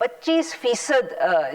25%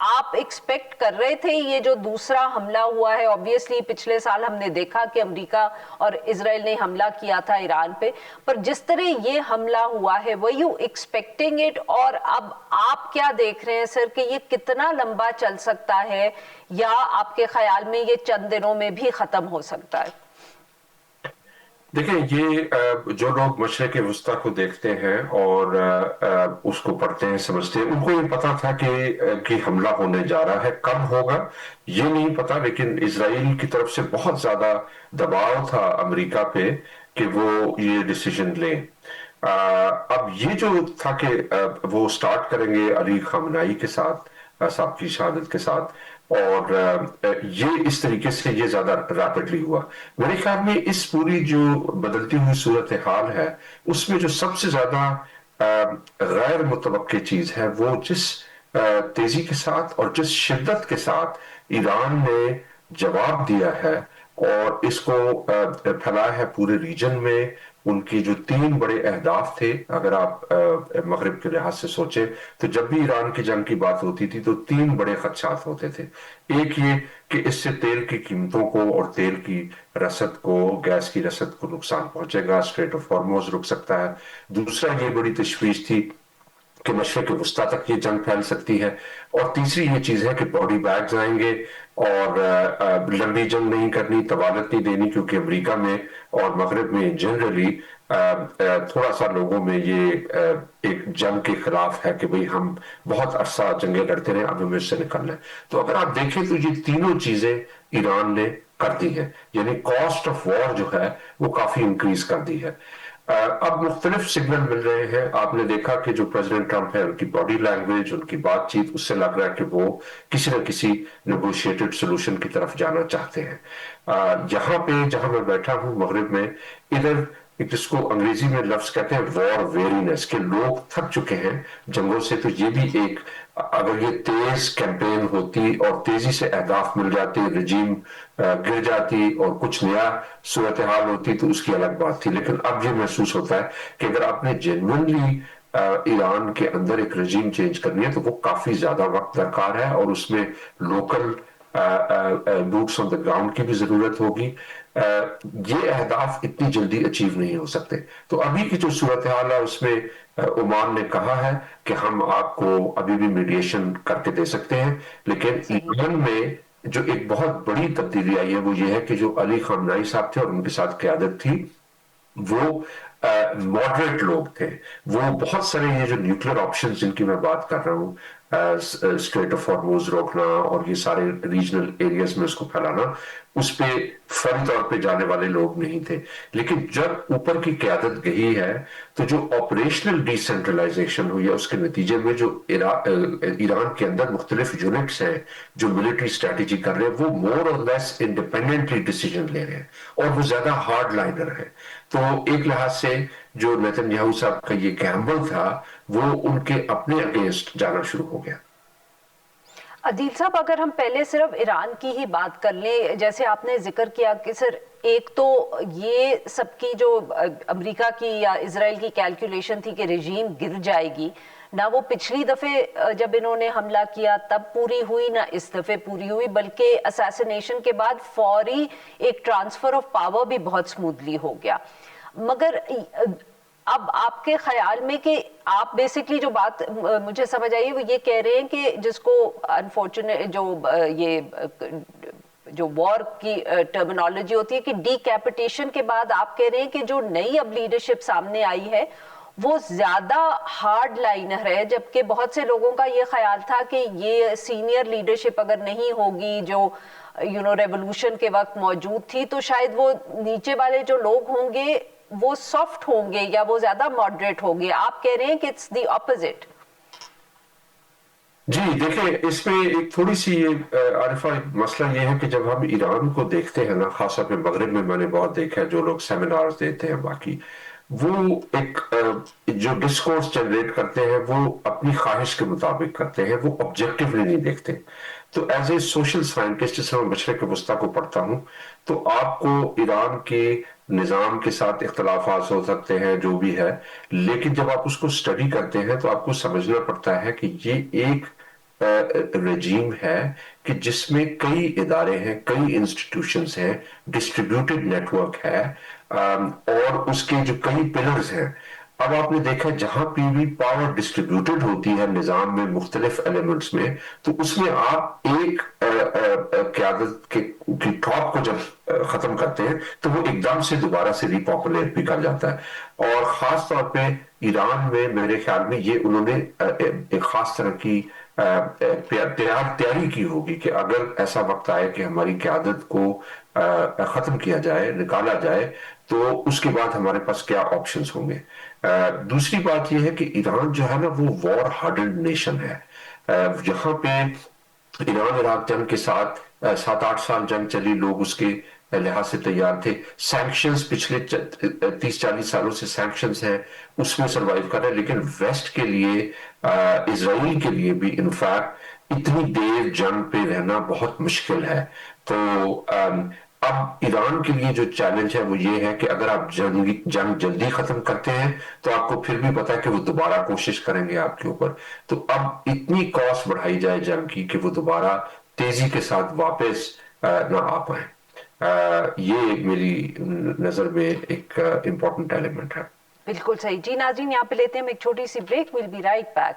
آپ ایکسپیکٹ کر رہے تھے یہ جو دوسرا حملہ ہوا ہے؟ آبویسلی پچھلے سال ہم نے دیکھا کہ امریکہ اور اسرائیل نے حملہ کیا تھا ایران پہ، پر جس طرح یہ حملہ ہوا ہے were you expecting it؟ اور اب آپ کیا دیکھ رہے ہیں سر کہ یہ کتنا لمبا چل سکتا ہے، یا آپ کے خیال میں یہ چند دنوں میں بھی ختم ہو سکتا ہے؟ دیکھیں، یہ جو لوگ مشرق وسطیٰ کو دیکھتے ہیں اور اس کو پڑھتے ہیں سمجھتے ہیں، ان کو یہ پتا تھا کہ حملہ ہونے جا رہا ہے، کب ہوگا یہ نہیں پتا، لیکن اسرائیل کی طرف سے بہت زیادہ دباؤ تھا امریکہ پہ کہ وہ یہ ڈیسیژن لیں۔ اب یہ جو تھا کہ وہ سٹارٹ کریں گے علی خامنائی کے ساتھ، صاحب کی شہادت کے ساتھ، اور یہ اس طریقے سے یہ زیادہ ریپڈلی ہوا۔ میرے خیال میں اس پوری جو بدلتی ہوئی صورتحال ہے، اس میں جو سب سے زیادہ غیر متوقع چیز ہے وہ جس تیزی کے ساتھ اور جس شدت کے ساتھ ایران نے جواب دیا ہے اور اس کو پھیلایا ہے پورے ریجن میں۔ ان کی جو 3 بڑے اہداف تھے، اگر آپ مغرب کے لحاظ سے سوچیں تو جب بھی ایران کی جنگ کی بات ہوتی تھی تو 3 بڑے خدشات ہوتے تھے۔ ایک یہ کہ اس سے تیل کی قیمتوں کو اور تیل کی رسد کو، گیس کی رسد کو نقصان پہنچے گا، اسٹریٹ آف ہارموز رک سکتا ہے۔ دوسرا یہ بڑی تشویش تھی کہ مشرق وسطیٰ تک یہ جنگ پھیل سکتی ہے، اور تیسری یہ چیز ہے کہ باڈی بیگز آئیں گے اور لمبی جنگ نہیں کرنی، طوالت نہیں دینی، کیونکہ امریکہ میں اور مغرب میں جنرلی تھوڑا سا لوگوں میں یہ ایک جنگ کے خلاف ہے کہ بھئی ہم بہت عرصہ جنگیں لڑتے رہے، اب ہمیں اس سے نکلنا ہے۔ تو اگر آپ دیکھیں تو یہ تینوں چیزیں ایران نے کر دی ہیں، یعنی کاسٹ آف وار جو ہے وہ کافی انکریز کر دی ہے۔ اب مختلف سگنل مل رہے ہیں۔ آپ نے دیکھا کہ جو پریزیڈنٹ ٹرمپ ہے، ان کی باڈی لینگویج، ان کی بات چیت، اس سے لگ رہا ہے کہ وہ کسی نہ کسی نیگوشیٹڈ سولوشن کی طرف جانا چاہتے ہیں۔ یہاں پہ جہاں میں بیٹھا ہوں مغرب میں، ادھر جس کو انگریزی میں لفظ کہتے ہیں وار ویرینس، کہ لوگ تھک چکے ہیں جنگوں سے، تو یہ بھی ایک، اگر یہ تیز کیمپین ہوتی اور تیزی سے اہداف مل جاتے، رجیم گر جاتی اور کچھ نیا صورتحال ہوتی تو اس کی الگ بات تھی، لیکن اب یہ محسوس ہوتا ہے کہ اگر آپ نے جینوئنلی ایران کے اندر ایک رجیم چینج کرنی ہے تو وہ کافی زیادہ وقت درکار ہے، اور اس میں local boots on the ground کی بھی ضرورت ہوگی۔ یہ اہداف اتنی جلدی اچیو نہیں ہو سکتے۔ تو ابھی کی جو صورتحال ہے اس میں عمان نے کہا ہے کہ ہم آپ کو ابھی بھی میڈیشن کر کے دے سکتے ہیں، لیکن ایران میں جو ایک بہت بڑی تبدیلی آئی ہے وہ یہ ہے کہ جو علی خامنائی صاحب تھے اور ان کے ساتھ قیادت تھی، وہ ماڈریٹ لوگ تھے۔ وہ بہت سارے یہ جو نیوکلیر آپشنز جن کی میں بات کر رہا ہوں، اسٹریٹ آف ہارموز روکنا اور یہ سارے ریجنل ایریاز میں اس کو پھیلانا، اس پہ فوری طور پہ جانے والے لوگ نہیں تھے۔ لیکن جب اوپر کی قیادت گئی ہے تو جو آپریشنل ڈی سینٹرلائزیشن ہوئی ہے اس کے نتیجے میں جو ایران کے اندر مختلف یونٹس ہیں جو ملٹری اسٹریٹجی کر رہے ہیں، وہ مور اور لیس انڈیپینڈنٹلی ڈیسیجن لے رہے ہیں، اور وہ زیادہ ہارڈ لائنر ہیں۔ تو ایک لحاظ سے جو نیتن یاہو صاحب کا یہ گیمبل تھا وہ ان کے اپنے اگینسٹ جانا شروع ہو گیا۔ عدیل صاحب، اگر ہم پہلے صرف ایران کی ہی بات کر لیں، جیسے آپ نے ذکر کیا کہ سر ایک تو یہ سب کی جو امریکہ کی یا اسرائیل کی کیلکولیشن تھی کہ رجیم گر جائے گی، نہ وہ پچھلی دفعہ جب انہوں نے حملہ کیا تب پوری ہوئی، نہ اس دفعہ پوری ہوئی، بلکہ اساسینیشن کے بعد فوری ایک ٹرانسفر آف پاور بھی بہت سموتھلی ہو گیا۔ مگر اب آپ کے خیال میں کہ آپ بیسکلی جو بات مجھے سمجھ آئی وہ یہ کہہ رہے ہیں کہ جس کو انفارچونیٹ جو وار کی ٹرمینالوجی ہوتی ہے کہ ڈی کیپیٹیشن کے بعد آپ کہہ رہے ہیں کہ جو نئی اب لیڈرشپ سامنے آئی ہے وہ زیادہ ہارڈ لائنر ہے، جبکہ بہت سے لوگوں کا یہ خیال تھا کہ یہ سینئر لیڈرشپ اگر نہیں ہوگی جو ریولوشن کے وقت موجود تھی تو شاید وہ نیچے والے جو لوگ ہوں گے وہ سافٹ ہوں گے یا وہ زیادہ ماڈریٹ ہوں گے۔ آپ کہہ رہے ہیں کہ اٹس دی اپوزٹ۔ جی دیکھیں، اس میں ایک تھوڑی سی عارفہ مسئلہ یہ ہے کہ جب ہم ایران کو دیکھتے ہیں نا، خاص طور پہ مغرب میں میں نے بہت دیکھا ہے، جو لوگ سیمینارز دیتے ہیں باقی، وہ ایک جو ڈسکورس جنریٹ کرتے ہیں وہ اپنی خواہش کے مطابق کرتے ہیں، وہ آبجیکٹیولی نہیں دیکھتے۔ تو ایز اے سوشل سائنٹسٹ جس میں مشرق وسطیٰ کو پڑھتا ہوں تو آپ کو ایران کے نظام کے ساتھ اختلافات ہو سکتے ہیں جو بھی ہے، لیکن جب آپ اس کو اسٹڈی کرتے ہیں تو آپ کو سمجھنا پڑتا ہے کہ یہ ایک رجیم ہے کہ جس میں کئی ادارے ہیں، کئی انسٹیٹیوشنز ہیں، ڈسٹریبیوٹڈ نیٹ ورک ہے، اور اس کے جو کئی پلرز ہیں۔ اب آپ نے دیکھا جہاں پہ بھی پاور ڈسٹریبیوٹڈ ہوتی ہے نظام میں مختلف ایلیمنٹس میں، تو اس میں آپ ایک قیادت کی ٹاپ کو جب ختم کرتے ہیں تو وہ ایک دم سے دوبارہ سے ری پاپولیٹ بھی کر جاتا ہے۔ اور خاص طور پہ ایران میں میرے خیال میں یہ انہوں نے ایک خاص طرح کی تیاری کی ہوگی کہ اگر ایسا وقت آئے کہ ہماری قیادت کو ختم کیا جائے، نکالا جائے، تو اس کے بعد ہمارے پاس کیا آپشنز ہوں گے۔ دوسری بات یہ ہے کہ ایران جو ہے نا وہ وار ہارڈنڈ نیشن ہے۔ جہاں پہ ایران عراق جنگ کے ساتھ 7-8 سال جنگ چلی، لوگ اس کے لحاظ سے تیار تھے۔ سینکشنز پچھلے 30-40 سالوں سے سینکشنز ہیں، اس میں سروائیو کر رہے ہیں، لیکن ویسٹ کے لیے، اسرائیل کے لیے بھی انفیکٹ اتنی دیر جنگ پہ رہنا بہت مشکل ہے۔ تو اب ایران کے لیے جو چیلنج ہے وہ یہ ہے کہ اگر آپ جنگ جلدی ختم کرتے ہیں تو آپ کو پھر بھی پتا ہے کہ وہ دوبارہ کوشش کریں گے آپ کے اوپر، تو اب اتنی کاسٹ بڑھائی جائے جنگ کی کہ وہ دوبارہ تیزی کے ساتھ واپس نہ آ پائیں۔ یہ میری نظر میں ایک امپورٹنٹ ایلیمنٹ ہے۔ بالکل صحیح جی۔ ناظرین یہاں پہ لیتے ہیں ہم ایک چھوٹی سی break, we'll be right back.